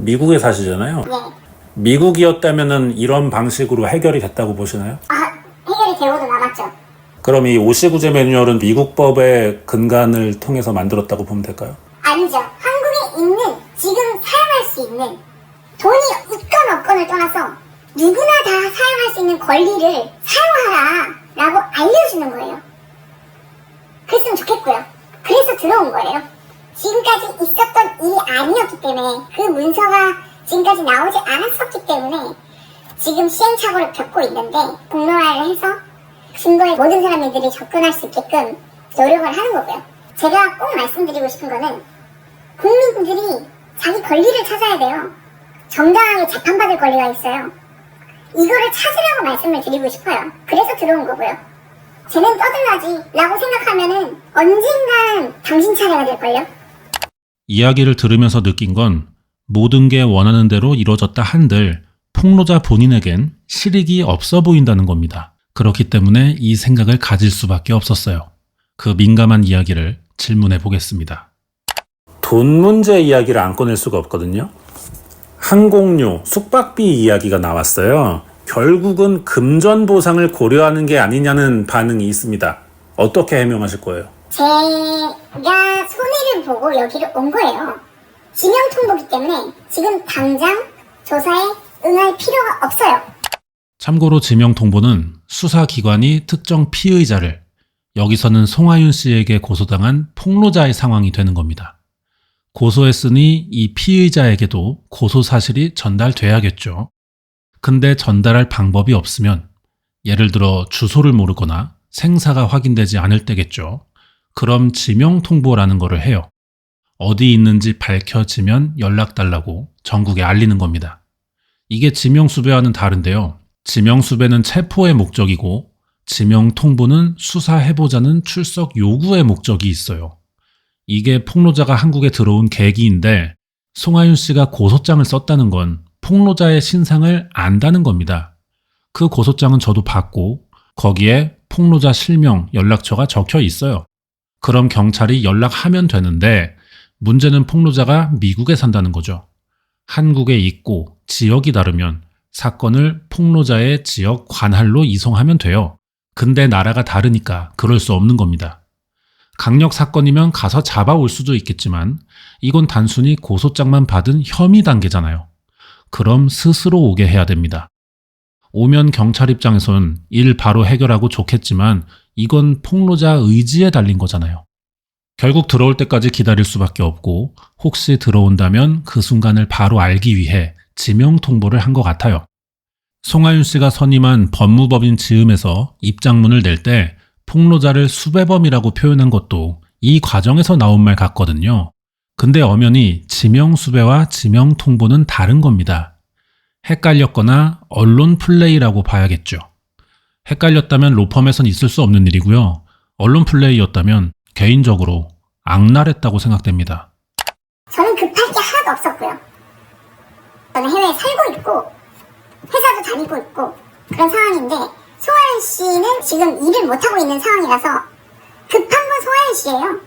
미국에 사시잖아요. 네. 미국이었다면은 이런 방식으로 해결이 됐다고 보시나요? 해결이 되고도 남았죠. 그럼 이 오시구제 매뉴얼은 미국 법의 근간을 통해서 만들었다고 보면 될까요? 아니죠. 한국에 있는, 지금 사용할 수 있는, 돈이 있건 없건을 떠나서 누구나 다 사용할 수 있는 권리를 사용하라 라고 알려주는 거예요. 그랬으면 좋겠고요. 그래서 들어온 거예요. 지금까지 있었던 일이 아니었기 때문에, 그 문서가 지금까지 나오지 않았었기 때문에 지금 시행착오를 겪고 있는데, 공론화를 해서 증거에 모든 사람들이 접근할 수 있게끔 노력을 하는 거고요. 제가 꼭 말씀드리고 싶은 거는, 국민들이 자기 권리를 찾아야 돼요. 정당하게 재판받을 권리가 있어요. 이거를 찾으라고 말씀을 드리고 싶어요. 그래서 들어온 거고요. 쟤는 떠들나지 라고 생각하면은 언젠가는 당신 차례가 될걸요? 이야기를 들으면서 느낀 건 모든 게 원하는 대로 이루어졌다 한들 폭로자 본인에겐 실익이 없어 보인다는 겁니다. 그렇기 때문에 이 생각을 가질 수밖에 없었어요. 그 민감한 이야기를 질문해 보겠습니다. 돈 문제 이야기를 안 꺼낼 수가 없거든요. 항공료, 숙박비 이야기가 나왔어요. 결국은 금전 보상을 고려하는 게 아니냐는 반응이 있습니다. 어떻게 해명하실 거예요? 제가 손해를 보고 여기를 온 거예요. 지명통보기 때문에 지금 당장 조사에 응할 필요가 없어요. 참고로 지명통보는 수사기관이 특정 피의자를, 여기서는 송하윤 씨에게 고소당한 폭로자의 상황이 되는 겁니다. 고소했으니 이 피의자에게도 고소 사실이 전달돼야겠죠. 근데 전달할 방법이 없으면, 예를 들어 주소를 모르거나 생사가 확인되지 않을 때겠죠. 그럼 지명통보라는 거를 해요. 어디 있는지 밝혀지면 연락달라고 전국에 알리는 겁니다. 이게 지명수배와는 다른데요. 지명수배는 체포의 목적이고 지명통보는 수사해보자는 출석 요구의 목적이 있어요. 이게 폭로자가 한국에 들어온 계기인데, 송하윤 씨가 고소장을 썼다는 건 폭로자의 신상을 안다는 겁니다. 그 고소장은 저도 봤고 거기에 폭로자 실명, 연락처가 적혀 있어요. 그럼 경찰이 연락하면 되는데 문제는 폭로자가 미국에 산다는 거죠. 한국에 있고 지역이 다르면 사건을 폭로자의 지역 관할로 이송하면 돼요. 근데 나라가 다르니까 그럴 수 없는 겁니다. 강력 사건이면 가서 잡아올 수도 있겠지만 이건 단순히 고소장만 받은 혐의 단계잖아요. 그럼 스스로 오게 해야 됩니다. 오면 경찰 입장에선 일 바로 해결하고 좋겠지만 이건 폭로자 의지에 달린 거잖아요. 결국 들어올 때까지 기다릴 수밖에 없고 혹시 들어온다면 그 순간을 바로 알기 위해 지명통보를 한 것 같아요. 송하윤 씨가 선임한 법무법인 지음에서 입장문을 낼 때 폭로자를 수배범이라고 표현한 것도 이 과정에서 나온 말 같거든요. 근데 엄연히 지명수배와 지명통보는 다른 겁니다. 헷갈렸거나 언론 플레이라고 봐야겠죠. 헷갈렸다면 로펌에선 있을 수 없는 일이고요. 언론 플레이였다면 개인적으로 악랄했다고 생각됩니다. 저는 급할 게 하나도 없었고요. 저는 해외에 살고 있고 회사도 다니고 있고 그런 상황인데, 송하윤 씨는 지금 일을 못하고 있는 상황이라서 급한 건 송하윤 씨예요.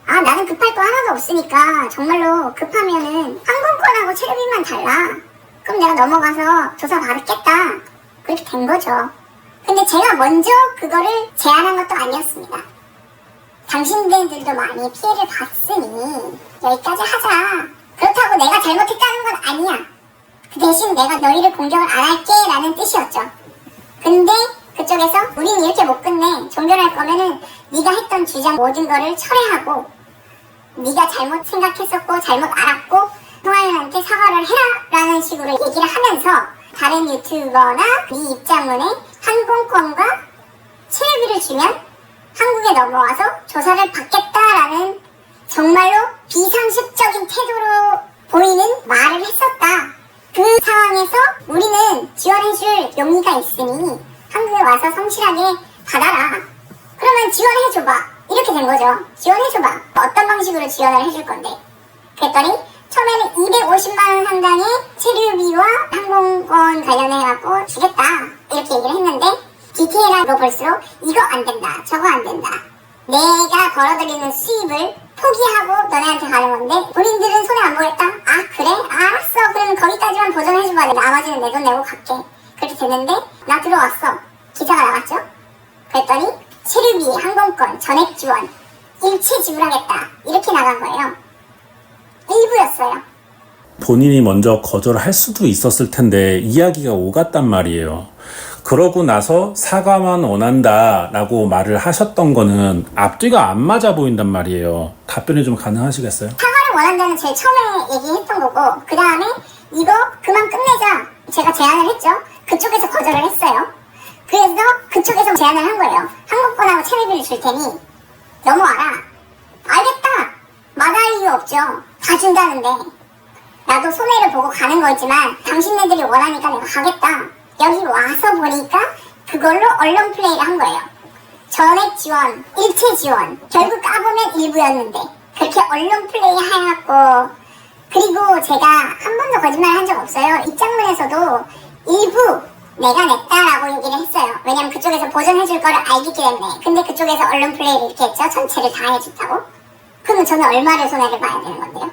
나는 급할 거 하나도 없으니까 정말로 급하면은 항공권하고 체류비만 달라. 그럼 내가 넘어가서 조사 받았겠다. 그렇게 된 거죠. 근데 제가 먼저 그거를 제안한 것도 아니었습니다. 당신들도 많이 피해를 봤으니 여기까지 하자. 그렇다고 내가 잘못했다는 건 아니야. 그 대신 내가 너희를 공격을 안 할게 라는 뜻이었죠. 근데 그쪽에서 우린 이렇게 못 끝내. 종결할 거면은 네가 했던 주장 모든 거를 철회하고 네가 잘못 생각했었고 잘못 알았고 송하윤한테 사과를 해라 라는 식으로 얘기를 하면서 다른 유튜버나 이 입장문에 항공권과 체류비를 주면 한국에 넘어와서 조사를 받겠다라는 정말로 비상식적인 태도로 보이는 말을 했었다. 그 상황에서 우리는 지원해줄 용의가 있으니 한국에 와서 성실하게 받아라. 그러면 지원해줘봐. 이렇게 된 거죠. 지원해줘봐. 어떤 방식으로 지원을 해줄 건데. 그랬더니 처음에는 250만 원 상당의 체류비와 항공권 관련해갖고 주겠다. 이렇게 얘기를 했는데 디테일하게 볼수록 이거 안 된다. 저거 안 된다. 내가 벌어들이는 수입을 포기하고 너네한테 가는 건데 본인들은 손해 안 보겠다? 아 그래? 알았어. 그러면 거기까지만 보전해줘봐. 나머지는 내 돈 내고 갈게. 그렇게 됐는데 나 들어왔어. 기사가 나갔죠? 그랬더니 체류비, 항공권, 전액 지원, 일체 지불하겠다. 이렇게 나간 거예요. 일부였어요. 본인이 먼저 거절할 수도 있었을 텐데 이야기가 오갔단 말이에요. 그러고 나서 사과만 원한다 라고 말을 하셨던 거는 앞뒤가 안 맞아 보인단 말이에요. 답변이 좀 가능하시겠어요? 사과를 원한다는 제일 처음에 얘기했던 거고, 그 다음에 이거 그만 끝내자 제가 제안을 했죠. 그쪽에서 거절을 했어요. 그래서 그쪽에서 제안을 한 거예요. 항공권하고 체류비를 줄 테니 넘어와라. 알겠다. 마다할 이유 없죠. 다 준다는데 나도 손해를 보고 가는 거지만 당신네들이 원하니까 내가 가겠다. 여기 와서 보니까 그걸로 언론 플레이를 한 거예요. 전액 지원, 일체 지원. 결국 까보면 일부였는데 그렇게 언론 플레이 해갖고, 그리고 제가 한 번도 거짓말 한 적 없어요. 입장문에서도 일부 내가 냈다라고 얘기를 했어요. 왜냐면 그쪽에서 보전해줄 거를 알기 때문에. 근데 그쪽에서 언론 플레이를 이렇게 했죠. 전체를 다 해준다고. 그러면 저는 얼마를 손해를 봐야 되는 건데요?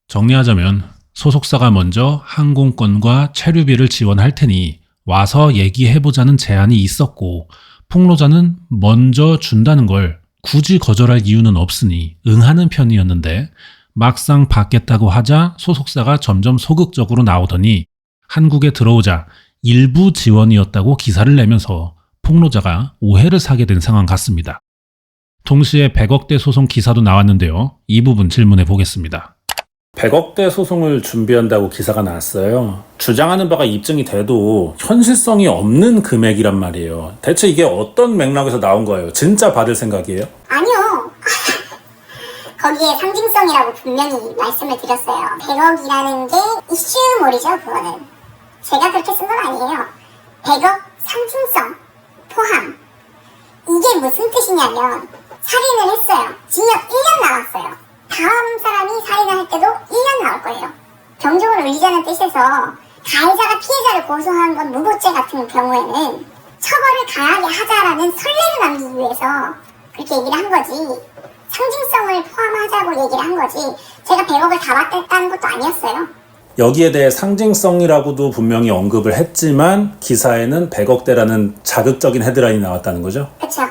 정리하자면 소속사가 먼저 항공권과 체류비를 지원할 테니 와서 얘기해보자는 제안이 있었고, 폭로자는 먼저 준다는 걸 굳이 거절할 이유는 없으니 응하는 편이었는데, 막상 받겠다고 하자 소속사가 점점 소극적으로 나오더니 한국에 들어오자 일부 지원이었다고 기사를 내면서 폭로자가 오해를 사게 된 상황 같습니다. 동시에 100억대 소송 기사도 나왔는데요. 이 부분 질문해 보겠습니다. 100억대 소송을 준비한다고 기사가 나왔어요. 주장하는 바가 입증이 돼도 현실성이 없는 금액이란 말이에요. 대체 이게 어떤 맥락에서 나온 거예요? 진짜 받을 생각이에요? 아니요. 거기에 상징성이라고 분명히 말씀을 드렸어요. 100억이라는 게 이슈몰이죠, 그거는. 제가 그렇게 쓴 건 아니에요. 100억 상징성 포함. 이게 무슨 뜻이냐면 살인을 했어요. 징역 1년 나왔어요. 다음 사람이 살인을 할 때도 1년 나올 거예요. 병적을 울리자는 뜻에서 가해자가 피해자를 고소한 건 무고죄 같은 경우에는 처벌을 가하게 하자라는 선례를 남기기 위해서 그렇게 얘기를 한 거지, 상징성을 포함하자고 얘기를 한 거지, 제가 100억을 다 받겠다는 것도 아니었어요. 여기에 대해 상징성이라고도 분명히 언급을 했지만 기사에는 100억대라는 자극적인 헤드라인이 나왔다는 거죠? 그쵸.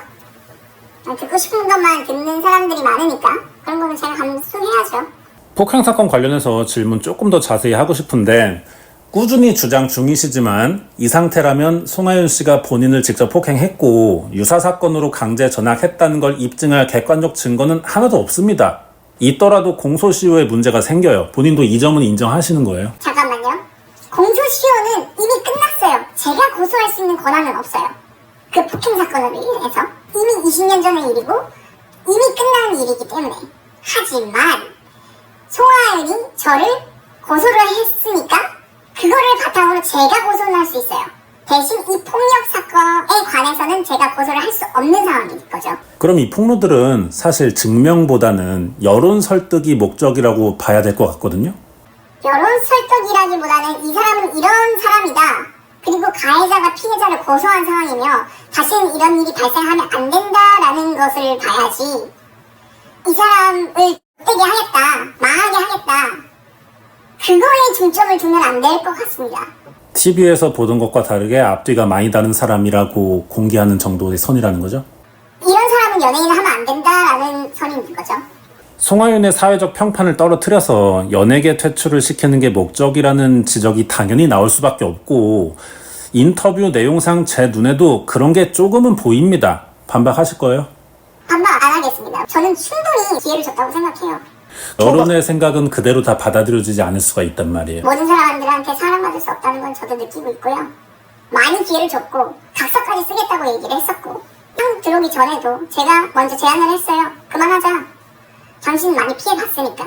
듣고 싶은 것만 듣는 사람들이 많으니까 그런 거는 제가 감수해야죠. 폭행사건 관련해서 질문 조금 더 자세히 하고 싶은데, 꾸준히 주장 중이시지만 이 상태라면 송하윤 씨가 본인을 직접 폭행했고 유사사건으로 강제 전학했다는 걸 입증할 객관적 증거는 하나도 없습니다. 있더라도 공소시효에 문제가 생겨요. 본인도 이 점은 인정하시는 거예요? 잠깐만요. 공소시효는 이미 끝났어요. 제가 고소할 수 있는 권한은 없어요. 그 폭행사건으로 인해서 이미 20년 전의 일이고 이미 끝난 일이기 때문에. 하지만 송하윤이 저를 고소를 했으니까 그거를 바탕으로 제가 고소를 할 수 있어요. 대신 이 폭력 사건에 관해서는 제가 고소를 할 수 없는 상황인 거죠. 그럼 이 폭로들은 사실 증명보다는 여론 설득이 목적이라고 봐야 될 것 같거든요? 여론 설득이라기보다는 이 사람은 이런 사람이다. 그리고 가해자가 피해자를 고소한 상황이며 다시는 이런 일이 발생하면 안 된다라는 것을 봐야지, 이 사람을 되게 하겠다, 망하게 하겠다, 그거에 중점을 두면 안 될 것 같습니다. TV에서 보던 것과 다르게 앞뒤가 많이 다른 사람이라고 공개하는 정도의 선이라는 거죠? 이런 사람은 연예인을 하면 안 된다라는 선이 있는 거죠. 송하윤의 사회적 평판을 떨어뜨려서 연예계 퇴출을 시키는 게 목적이라는 지적이 당연히 나올 수밖에 없고, 인터뷰 내용상 제 눈에도 그런 게 조금은 보입니다. 반박하실 거예요? 반박 안 하겠습니다. 저는 충분히 기회를 줬다고 생각해요. 여론의 생각은 그대로 다 받아들여지지 않을 수가 있단 말이에요. 모든 사람들한테 사랑받을 수 없다는 건 저도 느끼고 있고요. 많이 기회를 줬고 각서까지 쓰겠다고 얘기를 했었고, 한국 들어오기 전에도 제가 먼저 제안을 했어요. 그만하자. 당신 많이 피해봤으니까.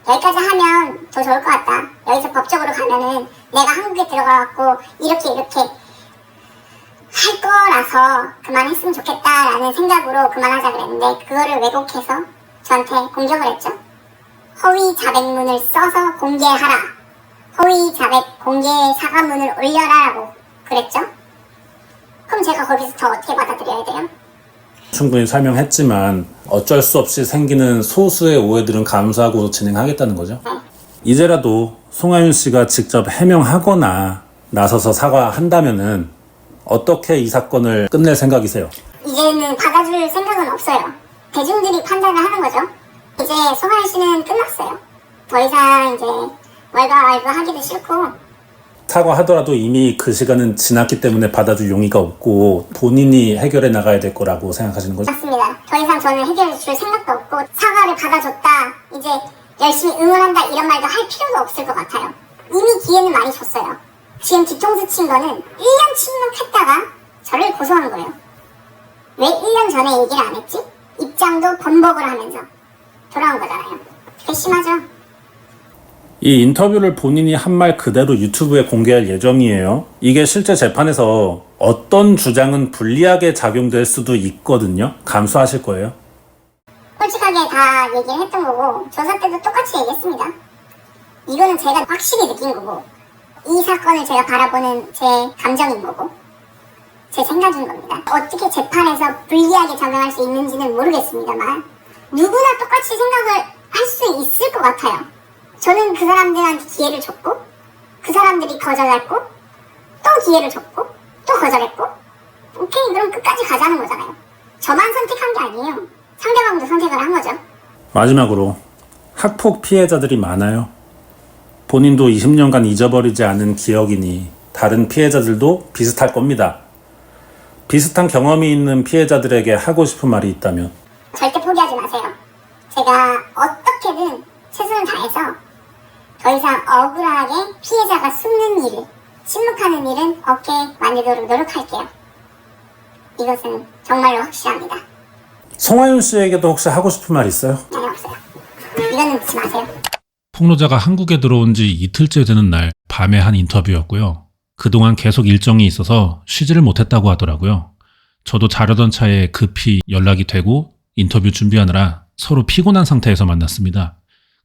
여기까지 하면 더 좋을 것 같다. 여기서 법적으로 가면은 내가 한국에 들어가갖고 이렇게 할 거라서 그만했으면 좋겠다라는 생각으로 그만하자 그랬는데, 그거를 왜곡해서 저한테 공격을 했죠. 허위 자백문을 써서 공개하라. 허위 자백 공개 사과문을 올려라라고 그랬죠. 그럼 제가 거기서 더 어떻게 받아들여야 돼요? 충분히 설명했지만 어쩔 수 없이 생기는 소수의 오해들은 감수하고 진행하겠다는 거죠. 이제라도 송하윤 씨가 직접 해명하거나 나서서 사과한다면은 어떻게 이 사건을 끝낼 생각이세요? 이제는 받아줄 생각은 없어요. 대중들이 판단을 하는 거죠. 이제 송하윤 씨는 끝났어요. 더 이상 이제 왈가왈부 하기도 싫고, 사과하더라도 이미 그 시간은 지났기 때문에 받아줄 용의가 없고 본인이 해결해 나가야 될 거라고 생각하시는 거죠? 맞습니다. 더 이상 저는 해결해 줄 생각도 없고, 사과를 받아줬다, 이제 열심히 응원한다 이런 말도 할 필요도 없을 것 같아요. 이미 기회는 많이 줬어요. 지금 뒤통수 친 거는 1년 침묵했다가 저를 고소한 거예요. 왜 1년 전에 얘기를 안 했지? 입장도 번복을 하면서 돌아온 거잖아요. 괘씸하죠. 이 인터뷰를 본인이 한 말 그대로 유튜브에 공개할 예정이에요. 이게 실제 재판에서 어떤 주장은 불리하게 작용될 수도 있거든요. 감수하실 거예요. 솔직하게 다 얘기를 했던 거고, 조사 때도 똑같이 얘기했습니다. 이거는 제가 확실히 느낀 거고, 이 사건을 제가 바라보는 제 감정인 거고, 제 생각인 겁니다. 어떻게 재판에서 불리하게 작용할 수 있는지는 모르겠습니다만 누구나 똑같이 생각을 할 수 있을 것 같아요. 저는 그 사람들한테 기회를 줬고, 그 사람들이 거절했고, 또 기회를 줬고, 또 거절했고, 오케이, 그럼 끝까지 가자는 거잖아요. 저만 선택한 게 아니에요. 상대방도 선택을 한 거죠. 마지막으로 학폭 피해자들이 많아요. 본인도 20년간 잊어버리지 않은 기억이니 다른 피해자들도 비슷할 겁니다. 비슷한 경험이 있는 피해자들에게 하고 싶은 말이 있다면? 절대 포기하지 마세요. 제가 어떻게든 최선을 다해서 더 이상 억울하게 피해자가 숨는 일을, 침묵하는 일은 없게 만들도록 노력할게요. 이것은 정말로 확실합니다. 송하윤 씨에게도 혹시 하고 싶은 말 있어요? 전혀 없어요. 이거는 듣지 마세요. 폭로자가 한국에 들어온 지 이틀째 되는 날 밤에 한 인터뷰였고요. 그동안 계속 일정이 있어서 쉬지를 못했다고 하더라고요. 저도 자려던 차에 급히 연락이 되고 인터뷰 준비하느라 서로 피곤한 상태에서 만났습니다.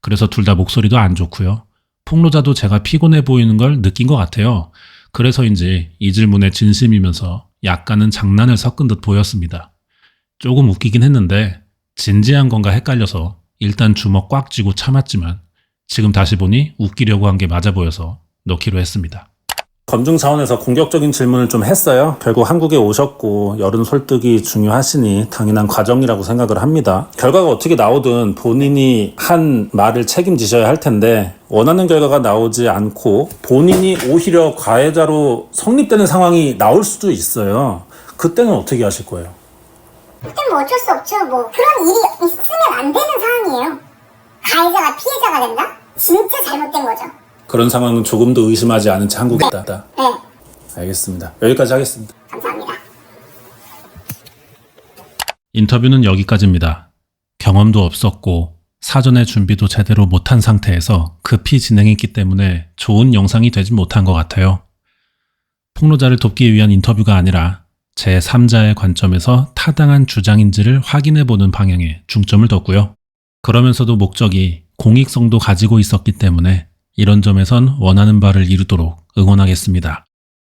그래서 둘 다 목소리도 안 좋고요. 폭로자도 제가 피곤해 보이는 걸 느낀 것 같아요. 그래서인지 이 질문에 진심이면서 약간은 장난을 섞은 듯 보였습니다. 조금 웃기긴 했는데 진지한 건가 헷갈려서 일단 주먹 꽉 쥐고 참았지만 지금 다시 보니 웃기려고 한 게 맞아 보여서 넣기로 했습니다. 검증 차원에서 공격적인 질문을 좀 했어요. 결국 한국에 오셨고 여론 설득이 중요하시니 당연한 과정이라고 생각을 합니다. 결과가 어떻게 나오든 본인이 한 말을 책임지셔야 할 텐데 원하는 결과가 나오지 않고 본인이 오히려 가해자로 성립되는 상황이 나올 수도 있어요. 그때는 어떻게 하실 거예요? 그때 뭐 어쩔 수 없죠. 뭐 그런 일이 있으면 안 되는 상황이에요. 가해자가 피해자가 된다? 진짜 잘못된 거죠. 그런 상황은 조금도 의심하지 않은 채 한국에 있다. 네. 알겠습니다. 여기까지 하겠습니다. 감사합니다. 인터뷰는 여기까지입니다. 경험도 없었고 사전에 준비도 제대로 못한 상태에서 급히 진행했기 때문에 좋은 영상이 되지 못한 것 같아요. 폭로자를 돕기 위한 인터뷰가 아니라 제3자의 관점에서 타당한 주장인지를 확인해보는 방향에 중점을 뒀고요. 그러면서도 목적이 공익성도 가지고 있었기 때문에 이런 점에선 원하는 바를 이루도록 응원하겠습니다.